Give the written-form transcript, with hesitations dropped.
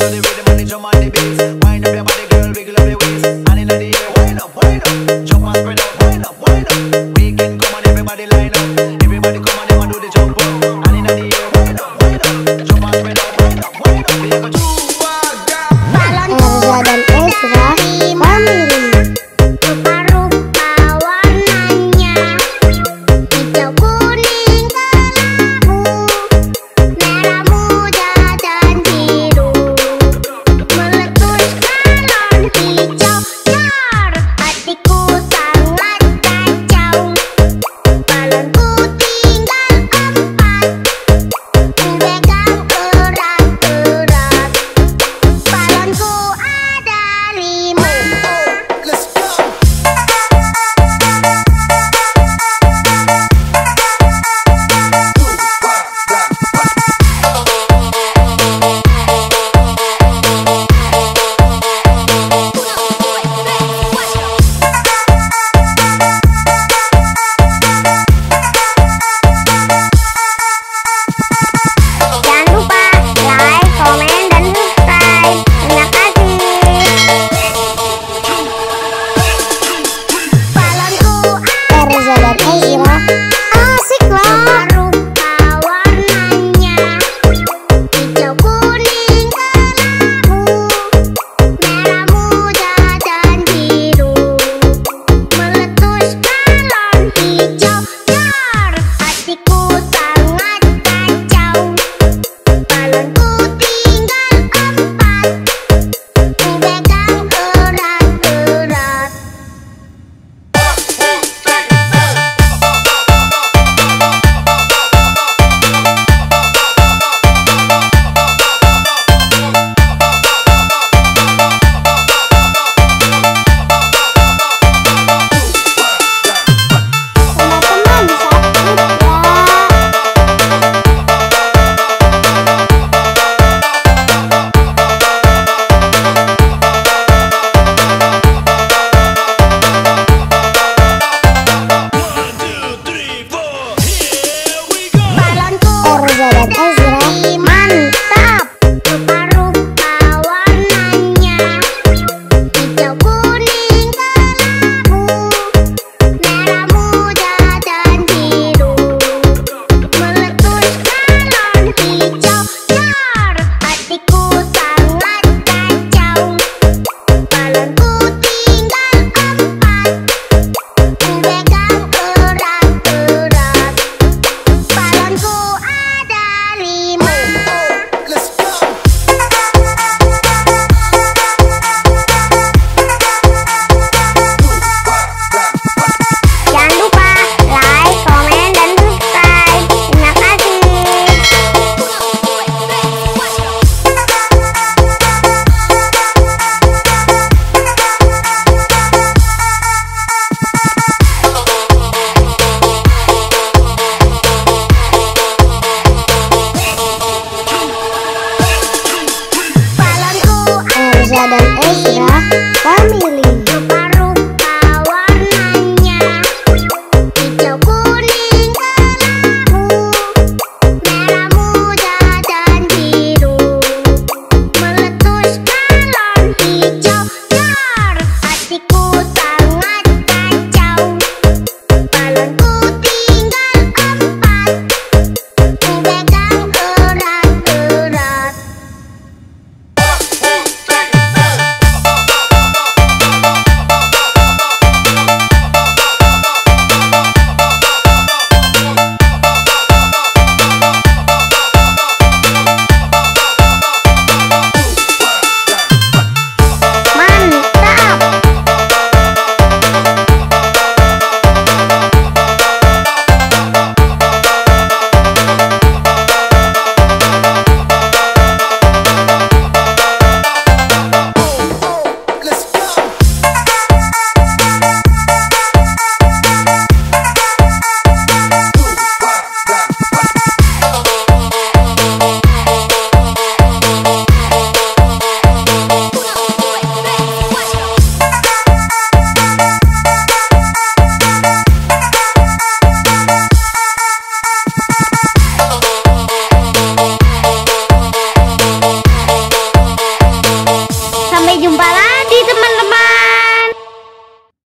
to the rhythm and the drum and the bass. Wind up your body, girl, wiggle up your waist. And in the air, wind up, jump and spread out, wind up. Weekend come on, everybody line up. Everybody come on, them and do the jump up. And in the air, wind up, jump and spread out, wind up. We are going to Erza dan Ezra Family. Erza dan Ezra Family.